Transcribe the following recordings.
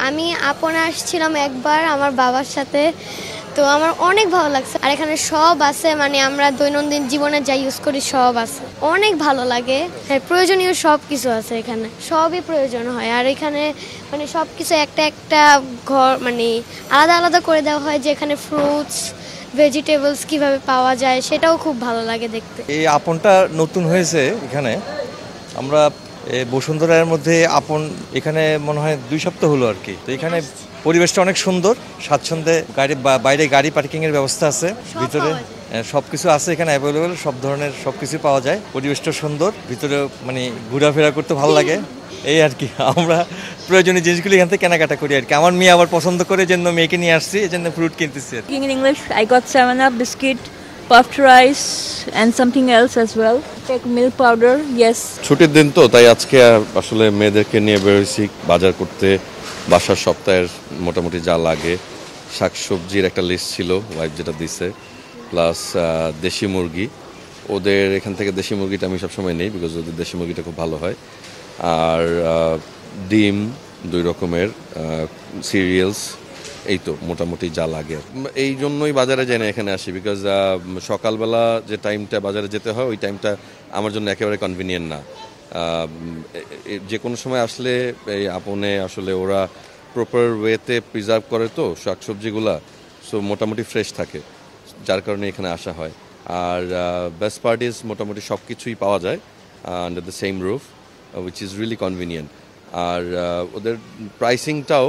আমি আপনে আসছিলাম একবার আমার বাবার সাথে, তো আমার অনেক ভালো লাগছে। আর এখানে সব আছে, মানে আমরা দৈনন্দিন জীবনে যা ইউজ করি সব আছে, অনেক ভালো লাগে। হ্যাঁ, প্রয়োজনীয় সব কিছু আছে এখানে, সবই প্রয়োজন হয়। আর এখানে মানে সব কিছু একটা একটা ঘর মানে আলাদা আলাদা করে দেওয়া হয়, যে এখানে ফ্রুটস ভেজিটেবলস কিভাবে পাওয়া যায় সেটাও খুব ভালো লাগে দেখতে। এই আপনটা নতুন হয়েছে এখানে। আমরা বসুন্ধরার মধ্যে আপন এখানে মনে হয় 2 সপ্তাহ হলো আর কি। তো এখানে পরিবেশটা অনেক সুন্দর, স্বাচ্ছন্দ্যে গাড়ি বাইরে গাড়ি পার্কিংয়ের ব্যবস্থা আছে, ভিতরে সব কিছু আছে এখানে অ্যাভেলেবেল, সব ধরনের সব কিছু পাওয়া যায়। পরিবেশটা সুন্দর, ভিতরে মানে ঘোরাফেরা করতে ভালো লাগে এই আর কি। আমরা প্রয়োজনীয় জিনিসগুলো এখান থেকে কেনাকাটা করি আর কি। আমার মেয়ে আবার পছন্দ করে, জন্য মেয়েকে নিয়ে আসছি, এই জন্য fruit কিনতেছি। In English, I got 7-Up biscuit, puffed rice, and something else as well. Take milk powder, yes. ছুটির দিন তো, তাই আজকে আসলে মেয়েদেরকে নিয়ে বেরোইছি বাজার করতে। বাসার সপ্তাহের মোটামুটি যা লাগে, শাকসবজির একটা লিস্ট ছিল ওয়াইফ যেটা দিছে, প্লাস দেশি মুরগি। ওদের এখান থেকে দেশি মুরগিটা আমি সবসময় নেই, বিকজ ওদের দেশি মুরগিটা খুব ভালো হয়। আর ডিম 2 রকমের, সিরিয়ালস, এই তো মোটামুটি যা লাগে। এই জন্যই বাজারে যাই না, এখানে আসি, বিকজ সকালবেলা যে টাইমটা বাজারে যেতে হয় ওই টাইমটা আমার জন্য একেবারে কনভিনিয়েন্ট না। যে কোনো সময় আসলে এই আপনে আসলে ওরা প্রপার ওয়েতে প্রিজার্ভ করে তো শাকসবজিগুলা, সো মোটামুটি ফ্রেশ থাকে, যার কারণে এখানে আসা হয়। আর বেস্ট পার্ট ইজ মোটামুটি সব কিছুই পাওয়া যায় under the same roof, which is really convenient. আর ওদের প্রাইসিংটাও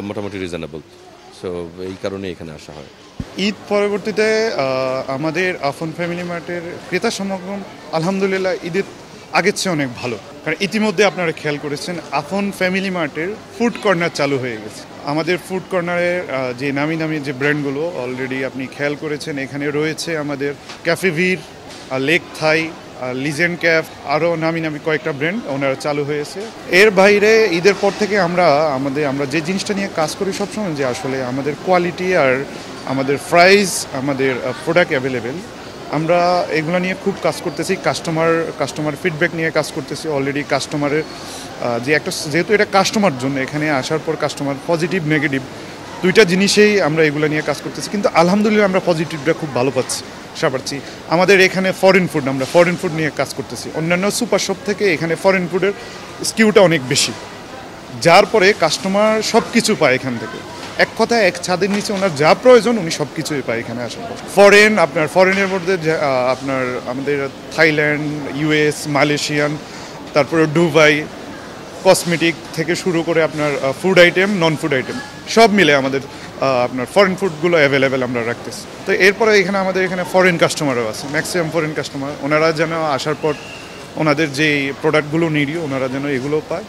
মোটামুটি রিজনেবল, সো এই কারণে এখানে আসা হয়। ঈদ পরবর্তীতে আমাদের আফন ফ্যামিলি মার্টের ক্রেতা সমাগম আলহামদুলিল্লাহ ঈদের আগের চেয়ে অনেক ভালো। কারণ ইতিমধ্যে আপনারা খেয়াল করেছেন আফন ফ্যামিলি মার্টের ফুড কর্নার চালু হয়ে গেছে। আমাদের ফুড কর্নারের যে নামি নামি যে ব্র্যান্ডগুলো অলরেডি আপনি খেয়াল করেছেন, এখানে রয়েছে আমাদের ক্যাফে ভির, লেক থাই, লিজেন্ড ক্যাফ, আরও নামি নামি কয়েকটা ব্র্যান্ড ওনারা চালু হয়েছে। এর বাইরে ঈদের পর থেকে আমরা যে জিনিসটা নিয়ে কাজ করি সবসময়, যে আসলে আমাদের কোয়ালিটি আর আমাদের প্রাইস, আমাদের প্রোডাক্ট অ্যাভেলেবেল, আমরা এগুলো নিয়ে খুব কাজ করতেছি। কাস্টমার ফিডব্যাক নিয়ে কাজ করতেছি। অলরেডি কাস্টমারের যেহেতু এটা কাস্টমার জন্য, এখানে আসার পর কাস্টমার পজিটিভ নেগেটিভ 2টা জিনিসেই আমরা এগুলো নিয়ে কাজ করতেছি, কিন্তু আলহামদুলিল্লাহ আমরা পজিটিভটা খুব ভালো পাচ্ছি। আমাদের এখানে আমরা ফরেন ফুড নিয়ে কাজ করতেছি। অন্যান্য সুপার শপ থেকে এখানে ফরেন ফুডের স্কিউটা অনেক বেশি, যার পরে কাস্টমার সব কিছু পায় এখান থেকে। এক কথায় এক ছাদের নিচে ওনার যা প্রয়োজন উনি সব কিছুই পায় এখানে আসার পর। ফরেনের মধ্যে আপনার আমাদের থাইল্যান্ড, US, মালয়েশিয়ান, তারপরে দুবাই, কসমেটিক থেকে শুরু করে আপনার ফুড আইটেম, নন ফুড আইটেম সব মিলে আমাদের আপনার ফরেন ফুডগুলো অ্যাভেলেবেল আমরা রাখতেছি। তো এরপরে আমাদের এখানে ফরেন কাস্টমারও আছে, ম্যাক্সিমাম ফরেন কাস্টমার। ওনারা যেন আসার পর ওনাদের যে প্রোডাক্টগুলো নিডি ওনারা যেন এগুলো পায়।